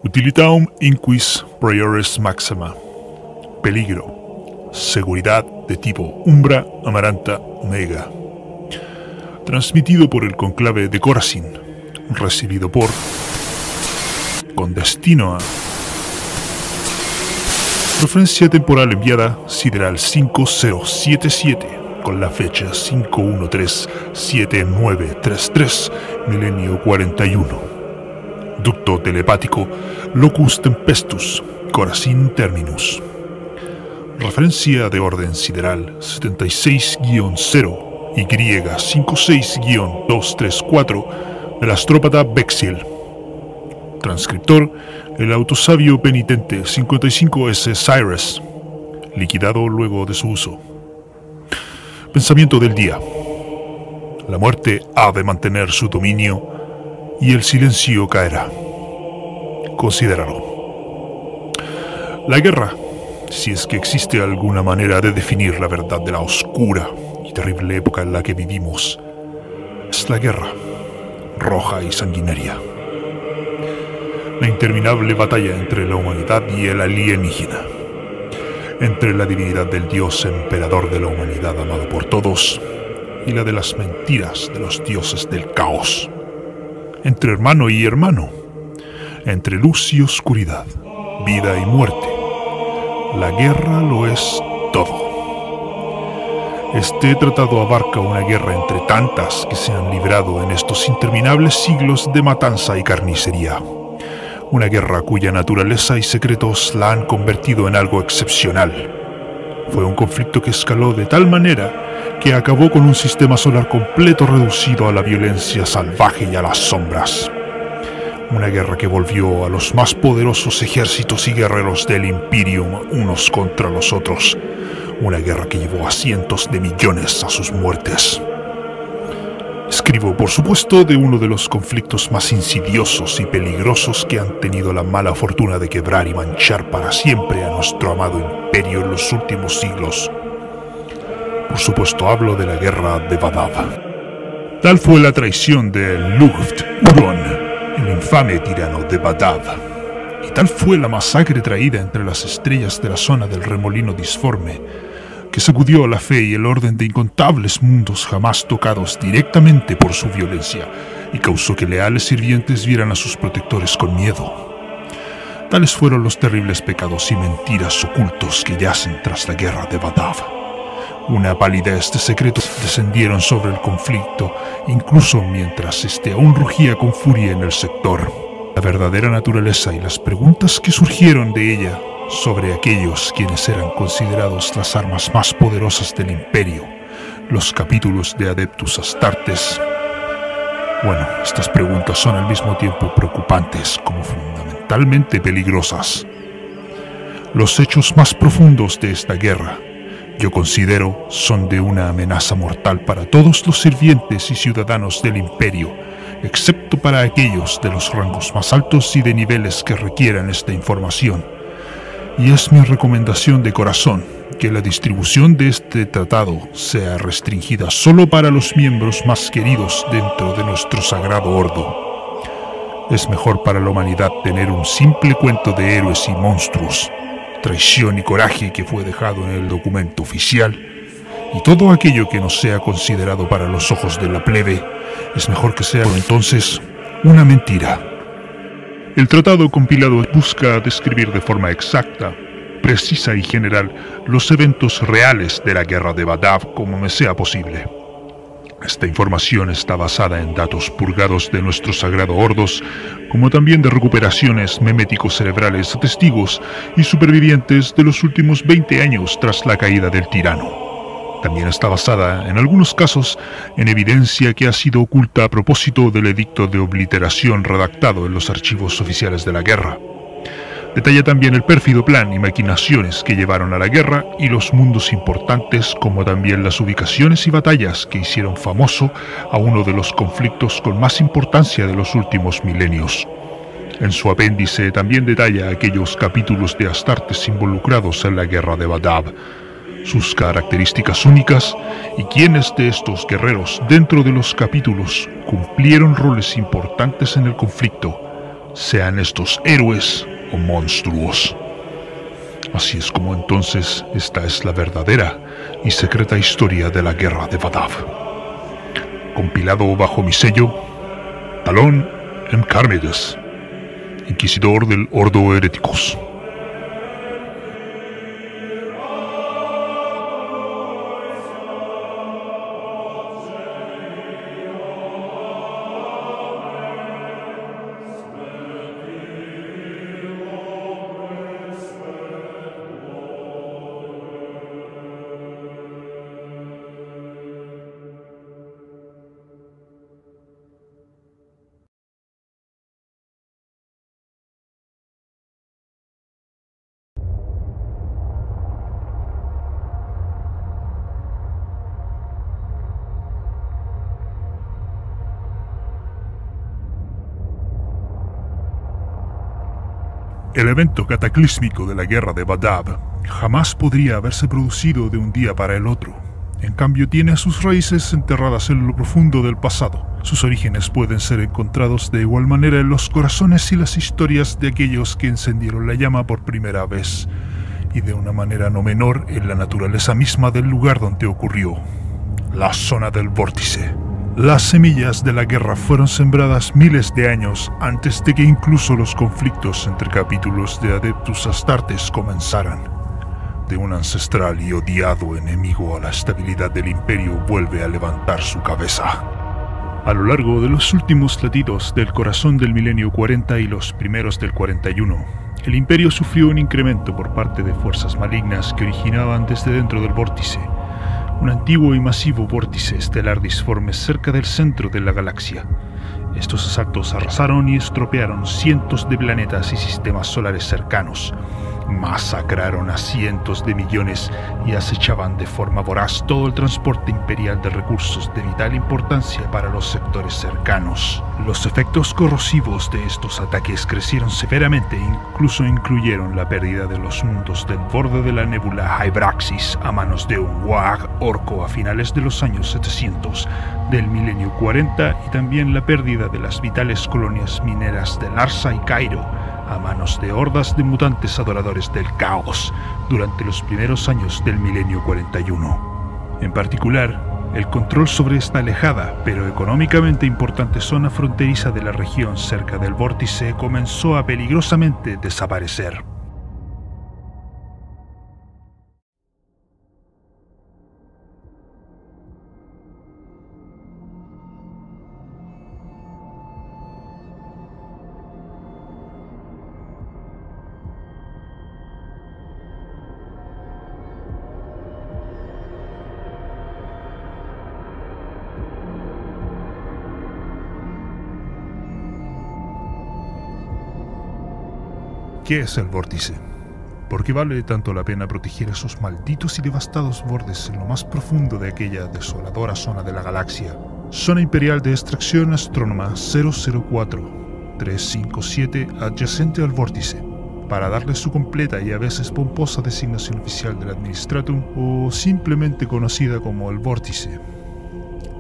Utilitatum inquis priores maxima. Peligro. Seguridad de tipo Umbra Amaranta Omega. Transmitido por el conclave de Corazín. Recibido por... con destino a... Referencia temporal enviada Sideral 5077 con la fecha 513-7933 milenio 41. Ducto telepático Locus Tempestus Corazín Terminus. Referencia de orden sideral 76-0 Y56-234 del astrópata Bexiel. Transcriptor el autosabio penitente 55S Cyrus, liquidado luego de su uso. Pensamiento del día. La muerte ha de mantener su dominio y el silencio caerá. Considéralo. La guerra, si es que existe alguna manera de definir la verdad de la oscura y terrible época en la que vivimos, es la guerra, roja y sanguinaria. La interminable batalla entre la humanidad y el alienígena, entre la divinidad del Dios emperador de la humanidad amado por todos y la de las mentiras de los dioses del caos, entre hermano y hermano, entre luz y oscuridad, vida y muerte. La guerra lo es todo. Este tratado abarca una guerra entre tantas que se han librado en estos interminables siglos de matanza y carnicería. Una guerra cuya naturaleza y secretos la han convertido en algo excepcional. Fue un conflicto que escaló de tal manera que acabó con un sistema solar completo reducido a la violencia salvaje y a las sombras. Una guerra que volvió a los más poderosos ejércitos y guerreros del Imperium unos contra los otros. Una guerra que llevó a cientos de millones a sus muertes. Escribo, por supuesto, de uno de los conflictos más insidiosos y peligrosos que han tenido la mala fortuna de quebrar y manchar para siempre a nuestro amado imperio en los últimos siglos. Por supuesto, hablo de la guerra de Badab. Tal fue la traición de Luft Uron, el infame tirano de Badab, y tal fue la masacre traída entre las estrellas de la zona del remolino disforme, que sacudió la fe y el orden de incontables mundos jamás tocados directamente por su violencia, y causó que leales sirvientes vieran a sus protectores con miedo. Tales fueron los terribles pecados y mentiras ocultos que yacen tras la guerra de Badab. Una palidez de secretos descendieron sobre el conflicto, incluso mientras este aún rugía con furia en el sector. La verdadera naturaleza y las preguntas que surgieron de ella sobre aquellos quienes eran considerados las armas más poderosas del imperio, los capítulos de Adeptus Astartes. Bueno, estas preguntas son al mismo tiempo preocupantes como fundamentalmente peligrosas. Los hechos más profundos de esta guerra, yo considero, son de una amenaza mortal para todos los sirvientes y ciudadanos del imperio, excepto para aquellos de los rangos más altos y de niveles que requieran esta información. Y es mi recomendación de corazón que la distribución de este tratado sea restringida solo para los miembros más queridos dentro de nuestro sagrado ordo. Es mejor para la humanidad tener un simple cuento de héroes y monstruos, traición y coraje que fue dejado en el documento oficial, y todo aquello que no sea considerado para los ojos de la plebe, es mejor que sea entonces una mentira. El tratado compilado busca describir de forma exacta, precisa y general los eventos reales de la guerra de Badab como me sea posible. Esta información está basada en datos purgados de nuestros sagrados ordos, como también de recuperaciones meméticos cerebrales de testigos y supervivientes de los últimos 20 años tras la caída del tirano. También está basada, en algunos casos, en evidencia que ha sido oculta a propósito del edicto de obliteración redactado en los archivos oficiales de la guerra. Detalla también el pérfido plan y maquinaciones que llevaron a la guerra y los mundos importantes, como también las ubicaciones y batallas que hicieron famoso a uno de los conflictos con más importancia de los últimos milenios. En su apéndice también detalla aquellos capítulos de Astartes involucrados en la guerra de Badab, sus características únicas y quiénes de estos guerreros dentro de los capítulos cumplieron roles importantes en el conflicto, sean estos héroes o monstruos. Así es como entonces esta es la verdadera y secreta historia de la guerra de Vadav. Compilado bajo mi sello, Talón en Carmedes, inquisidor del Ordo Hereticus. El evento cataclísmico de la guerra de Vadav jamás podría haberse producido de un día para el otro. En cambio, tiene sus raíces enterradas en lo profundo del pasado. Sus orígenes pueden ser encontrados de igual manera en los corazones y las historias de aquellos que encendieron la llama por primera vez, y de una manera no menor en la naturaleza misma del lugar donde ocurrió, la zona del vórtice. Las semillas de la guerra fueron sembradas miles de años antes de que incluso los conflictos entre capítulos de Adeptus Astartes comenzaran. De un ancestral y odiado enemigo a la estabilidad del imperio vuelve a levantar su cabeza. A lo largo de los últimos latidos del corazón del milenio 40 y los primeros del 41, el imperio sufrió un incremento por parte de fuerzas malignas que originaban desde dentro del vórtice. Un antiguo y masivo vórtice estelar disforme cerca del centro de la galaxia. Estos asaltos arrasaron y estropearon cientos de planetas y sistemas solares cercanos, masacraron a cientos de millones y acechaban de forma voraz todo el transporte imperial de recursos de vital importancia para los sectores cercanos. Los efectos corrosivos de estos ataques crecieron severamente e incluso incluyeron la pérdida de los mundos del borde de la nébula Hybraxis a manos de un Wag orco a finales de los años 700 del milenio 40 y también la pérdida de las vitales colonias mineras de Larsa y Cairo a manos de hordas de mutantes adoradores del caos durante los primeros años del milenio 41. En particular, el control sobre esta alejada, pero económicamente importante zona fronteriza de la región cerca del vórtice comenzó a peligrosamente desaparecer. ¿Qué es el vórtice? ¿Por qué vale tanto la pena proteger esos malditos y devastados bordes en lo más profundo de aquella desoladora zona de la galaxia? Zona Imperial de Extracción Astrónoma 004-357 adyacente al vórtice, para darle su completa y a veces pomposa designación oficial del Administratum, o simplemente conocida como el vórtice.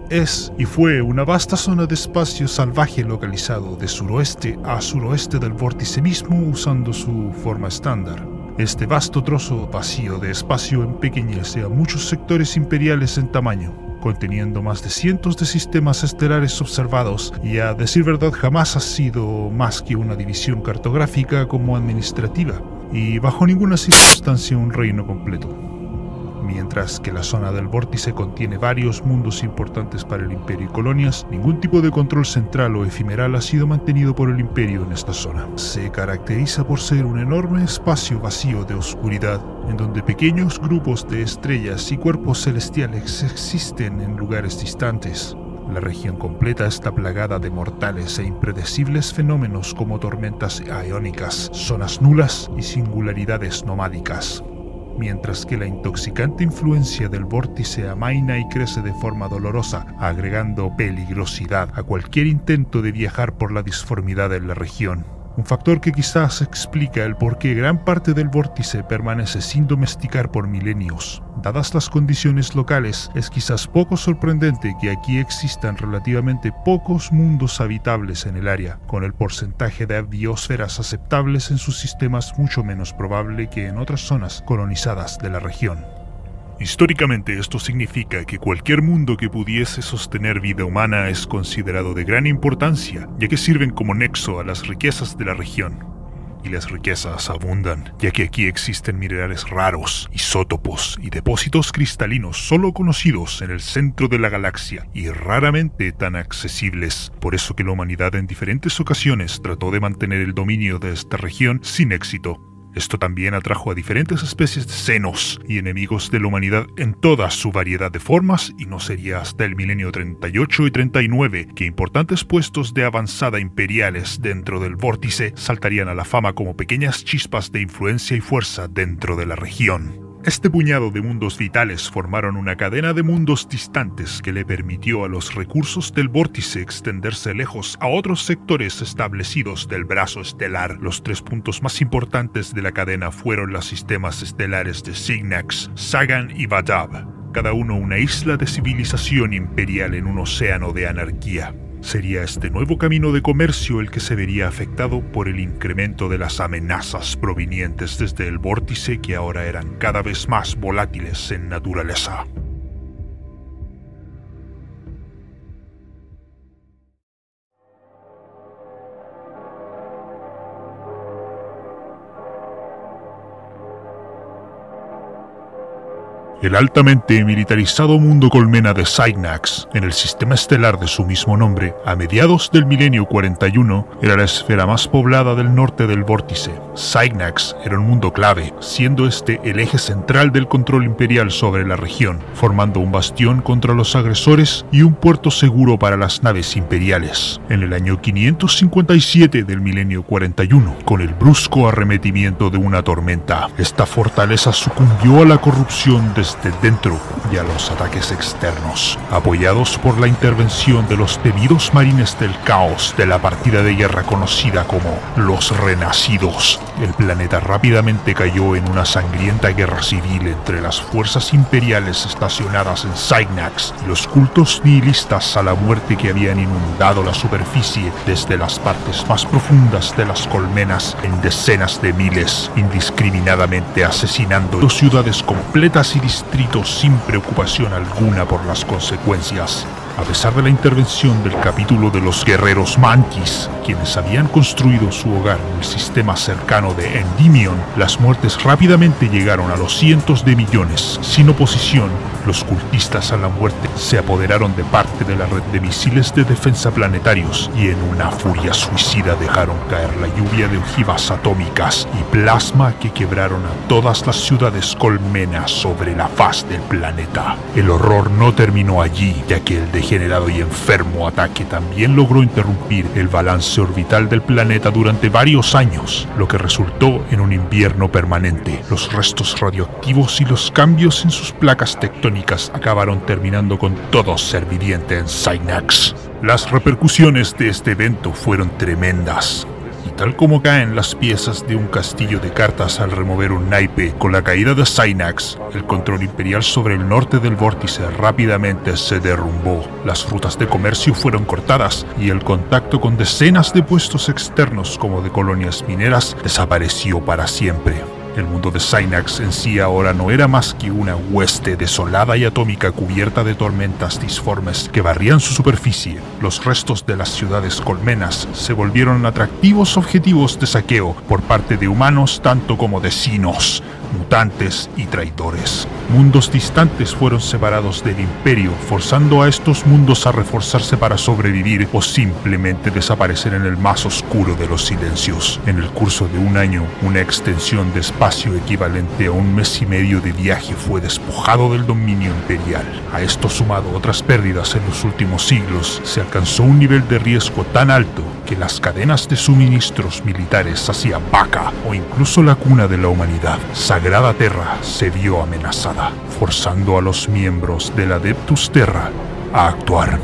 Es y fue una vasta zona de espacio salvaje localizado de suroeste a suroeste del vórtice mismo usando su forma estándar. Este vasto trozo vacío de espacio empequeñece a muchos sectores imperiales en tamaño, conteniendo más de cientos de sistemas estelares observados y a decir verdad jamás ha sido más que una división cartográfica como administrativa y bajo ninguna circunstancia un reino completo. Mientras que la zona del vórtice contiene varios mundos importantes para el Imperio y colonias, ningún tipo de control central o efemeral ha sido mantenido por el Imperio en esta zona. Se caracteriza por ser un enorme espacio vacío de oscuridad, en donde pequeños grupos de estrellas y cuerpos celestiales existen en lugares distantes. La región completa está plagada de mortales e impredecibles fenómenos como tormentas iónicas, zonas nulas y singularidades nomádicas. Mientras que la intoxicante influencia del vórtice amaina y crece de forma dolorosa, agregando peligrosidad a cualquier intento de viajar por la disformidad en la región. Un factor que quizás explica el por qué gran parte del vórtice permanece sin domesticar por milenios. Dadas las condiciones locales, es quizás poco sorprendente que aquí existan relativamente pocos mundos habitables en el área, con el porcentaje de biosferas aceptables en sus sistemas mucho menos probable que en otras zonas colonizadas de la región. Históricamente, esto significa que cualquier mundo que pudiese sostener vida humana es considerado de gran importancia, ya que sirven como nexo a las riquezas de la región. Y las riquezas abundan, ya que aquí existen minerales raros, isótopos y depósitos cristalinos solo conocidos en el centro de la galaxia y raramente tan accesibles. Por eso que la humanidad en diferentes ocasiones trató de mantener el dominio de esta región sin éxito. Esto también atrajo a diferentes especies de xenos y enemigos de la humanidad en toda su variedad de formas, y no sería hasta el milenio 38 y 39 que importantes puestos de avanzada imperiales dentro del vórtice saltarían a la fama como pequeñas chispas de influencia y fuerza dentro de la región. Este puñado de mundos vitales formaron una cadena de mundos distantes que le permitió a los recursos del vórtice extenderse lejos a otros sectores establecidos del brazo estelar. Los 3 puntos más importantes de la cadena fueron los sistemas estelares de Signax, Sagan y Vadab, cada uno una isla de civilización imperial en un océano de anarquía. Sería este nuevo camino de comercio el que se vería afectado por el incremento de las amenazas provenientes desde el vórtice, que ahora eran cada vez más volátiles en naturaleza. El altamente militarizado mundo colmena de Signax, en el sistema estelar de su mismo nombre, a mediados del milenio 41, era la esfera más poblada del norte del vórtice. Signax era un mundo clave, siendo este el eje central del control imperial sobre la región, formando un bastión contra los agresores y un puerto seguro para las naves imperiales. En el año 557 del milenio 41, con el brusco arremetimiento de una tormenta, esta fortaleza sucumbió a la corrupción desde dentro y a los ataques externos. Apoyados por la intervención de los temidos marines del caos de la partida de guerra conocida como los Renacidos, el planeta rápidamente cayó en una sangrienta guerra civil entre las fuerzas imperiales estacionadas en Signax y los cultos nihilistas a la muerte que habían inundado la superficie desde las partes más profundas de las colmenas en decenas de miles, indiscriminadamente asesinando dos ciudades completas y distritos sin preocupación alguna por las consecuencias. A pesar de la intervención del capítulo de los guerreros Mantis, quienes habían construido su hogar en el sistema cercano de Endymion, las muertes rápidamente llegaron a los cientos de millones. Sin oposición, los cultistas a la muerte se apoderaron de parte de la red de misiles de defensa planetarios y en una furia suicida dejaron caer la lluvia de ojivas atómicas y plasma que quebraron a todas las ciudades colmenas sobre la faz del planeta. El horror no terminó allí, ya que el degenerado y enfermo ataque también logró interrumpir el balance orbital del planeta durante varios años, lo que resultó en un invierno permanente. Los restos radioactivos y los cambios en sus placas tectónicas acabaron terminando con todo ser viviente en Signax. Las repercusiones de este evento fueron tremendas. Y tal como caen las piezas de un castillo de cartas al remover un naipe, con la caída de Signax, el control imperial sobre el norte del vórtice rápidamente se derrumbó. Las rutas de comercio fueron cortadas y el contacto con decenas de puestos externos como de colonias mineras desapareció para siempre. El mundo de Signax en sí ahora no era más que una hueste desolada y atómica cubierta de tormentas disformes que barrían su superficie. Los restos de las ciudades colmenas se volvieron atractivos objetivos de saqueo por parte de humanos tanto como de sinos, mutantes y traidores. Mundos distantes fueron separados del imperio, forzando a estos mundos a reforzarse para sobrevivir o simplemente desaparecer en el más oscuro de los silencios. En el curso de un año, una extensión de espacio equivalente a un mes y medio de viaje fue despojado del dominio imperial. A esto sumado otras pérdidas en los últimos siglos, se alcanzó un nivel de riesgo tan alto que las cadenas de suministros militares hacia Vaca o incluso la cuna de la humanidad, Sagrada Terra, se vio amenazada, forzando a los miembros del Adeptus Terra a actuar.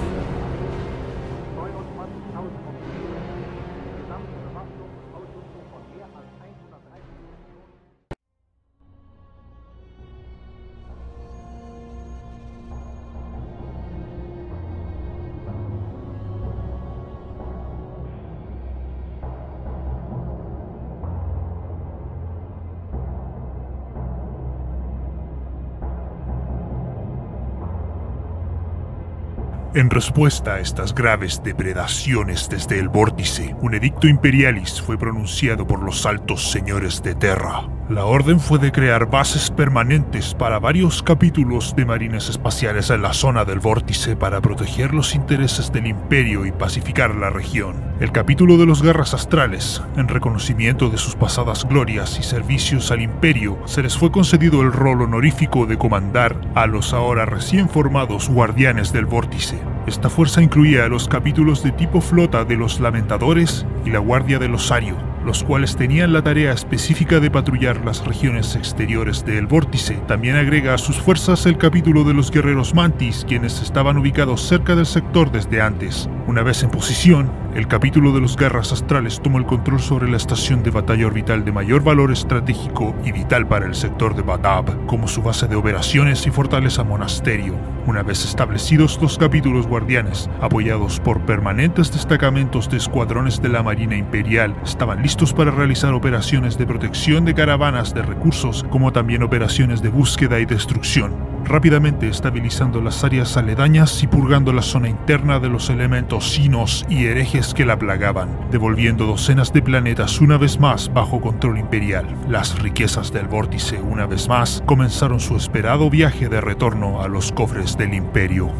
En respuesta a estas graves depredaciones desde el vórtice, un edicto imperialis fue pronunciado por los altos señores de Terra. La orden fue de crear bases permanentes para varios capítulos de marines espaciales en la zona del vórtice para proteger los intereses del Imperio y pacificar la región. El capítulo de los Guerras Astrales, en reconocimiento de sus pasadas glorias y servicios al Imperio, se les fue concedido el rol honorífico de comandar a los ahora recién formados Guardianes del Vórtice. Esta fuerza incluía a los capítulos de tipo flota de los Lamentadores y la Guardia del Osario, los cuales tenían la tarea específica de patrullar las regiones exteriores del vórtice. También agrega a sus fuerzas el capítulo de los guerreros Mantis, quienes estaban ubicados cerca del sector desde antes. Una vez en posición, el capítulo de los Guerras Astrales tomó el control sobre la estación de batalla orbital de mayor valor estratégico y vital para el sector de Badab, como su base de operaciones y fortaleza monasterio. Una vez establecidos, los capítulos guardianes, apoyados por permanentes destacamentos de escuadrones de la Marina Imperial, estaban listos para realizar operaciones de protección de caravanas de recursos, como también operaciones de búsqueda y destrucción, rápidamente estabilizando las áreas aledañas y purgando la zona interna de los elementos sinos y herejes que la plagaban, devolviendo docenas de planetas una vez más bajo control imperial. Las riquezas del vórtice, una vez más, comenzaron su esperado viaje de retorno a los cofres del Imperio.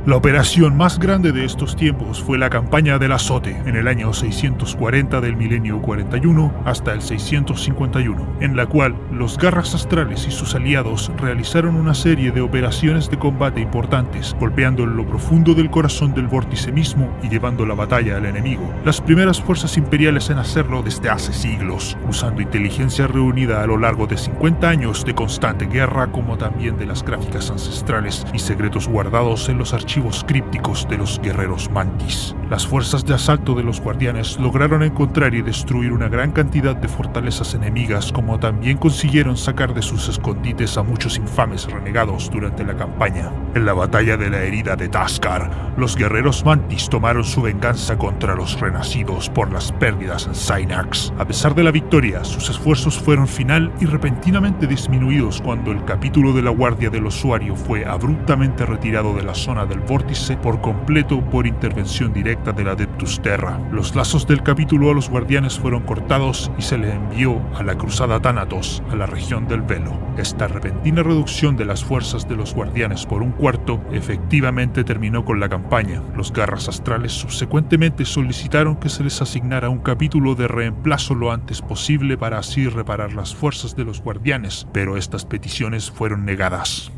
La operación más grande de estos tiempos fue la campaña del Azote, en el año 640 del milenio 41 hasta el 651, en la cual los Garras Astrales y sus aliados realizaron una serie de operaciones de combate importantes, golpeando en lo profundo del corazón del vórtice mismo y llevando la batalla al enemigo. Las primeras fuerzas imperiales en hacerlo desde hace siglos, usando inteligencia reunida a lo largo de 50 años de constante guerra, como también de las gráficas ancestrales y secretos guardados en los archivos crípticos de los guerreros Mantis. Las fuerzas de asalto de los guardianes lograron encontrar y destruir una gran cantidad de fortalezas enemigas, como también consiguieron sacar de sus escondites a muchos infames renegados durante la campaña. En la batalla de la herida de Taskar, los guerreros Mantis tomaron su venganza contra los renacidos por las pérdidas en Synax. A pesar de la victoria, sus esfuerzos fueron final y repentinamente disminuidos cuando el capítulo de la Guardia del Osario fue abruptamente retirado de la zona del vórtice por completo por intervención directa del Adeptus Terra. Los lazos del capítulo a los guardianes fueron cortados y se les envió a la Cruzada Thanatos, a la región del Velo. Esta repentina reducción de las fuerzas de los guardianes por un cuarto efectivamente terminó con la campaña. Los Garras Astrales subsecuentemente solicitaron que se les asignara un capítulo de reemplazo lo antes posible para así reparar las fuerzas de los guardianes, pero estas peticiones fueron negadas.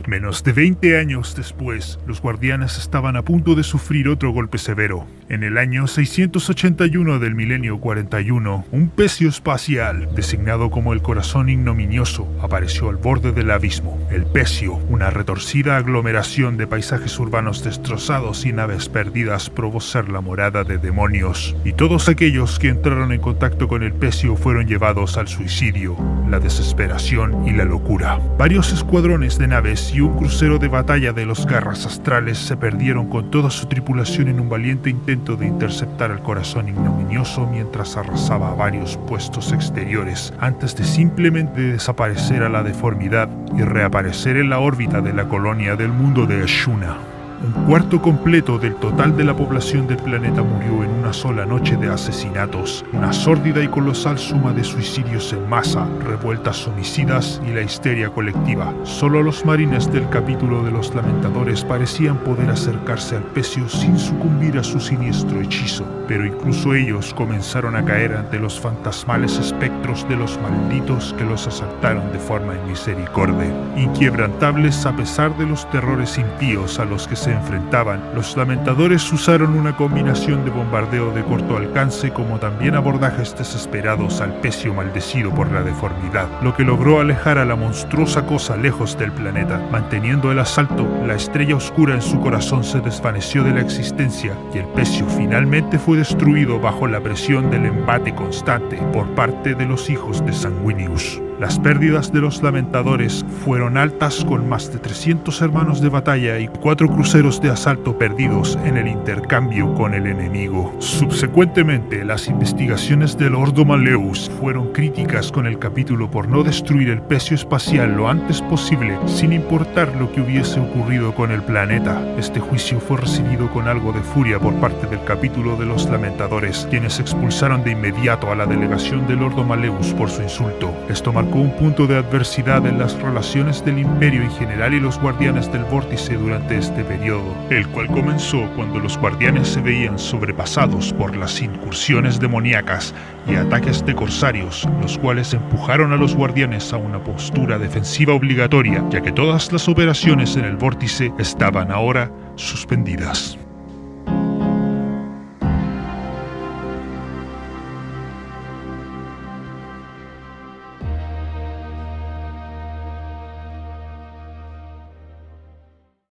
Menos de 20 años después, los guardianes estaban a punto de sufrir otro golpe severo. En el año 681 del milenio 41, un pecio espacial, designado como el Corazón Ignominioso, apareció al borde del abismo. El pecio, una retorcida aglomeración de paisajes urbanos destrozados y naves perdidas, probó ser la morada de demonios, y todos aquellos que entraron en contacto con el pecio fueron llevados al suicidio, la desesperación y la locura. Varios escuadrones de naves y un crucero de batalla de los Garras Astrales se perdieron con toda su tripulación en un valiente intento de interceptar al Corazón Ignominioso mientras arrasaba varios puestos exteriores, antes de simplemente desaparecer a la deformidad y reaparecer en la órbita de la colonia del mundo de Ashuna. Un cuarto completo del total de la población del planeta murió en una sola noche de asesinatos, una sórdida y colosal suma de suicidios en masa, revueltas homicidas y la histeria colectiva. Solo los marines del capítulo de los Lamentadores parecían poder acercarse al pecio sin sucumbir a su siniestro hechizo, pero incluso ellos comenzaron a caer ante los fantasmales espectros de los malditos que los asaltaron de forma inmisericordia. Inquebrantables a pesar de los terrores impíos a los que se enfrentaban, los Lamentadores usaron una combinación de bombardeo de corto alcance como también abordajes desesperados al pecio maldecido por la deformidad, lo que logró alejar a la monstruosa cosa lejos del planeta. Manteniendo el asalto, la estrella oscura en su corazón se desvaneció de la existencia y el pecio finalmente fue destruido bajo la presión del embate constante por parte de los hijos de Sanguinius. Las pérdidas de los Lamentadores fueron altas, con más de 300 hermanos de batalla y 4 cruceros de asalto perdidos en el intercambio con el enemigo. Subsecuentemente, las investigaciones del Ordo Malleus fueron críticas con el capítulo por no destruir el pecio espacial lo antes posible, sin importar lo que hubiese ocurrido con el planeta. Este juicio fue recibido con algo de furia por parte del capítulo de los Lamentadores, quienes expulsaron de inmediato a la delegación del Ordo Malleus por su insulto. Esto marcó un punto de adversidad en las relaciones del Imperio en general y los Guardianes del Vórtice durante este periodo, el cual comenzó cuando los Guardianes se veían sobrepasados por las incursiones demoníacas y ataques de corsarios, los cuales empujaron a los Guardianes a una postura defensiva obligatoria, ya que todas las operaciones en el Vórtice estaban ahora suspendidas.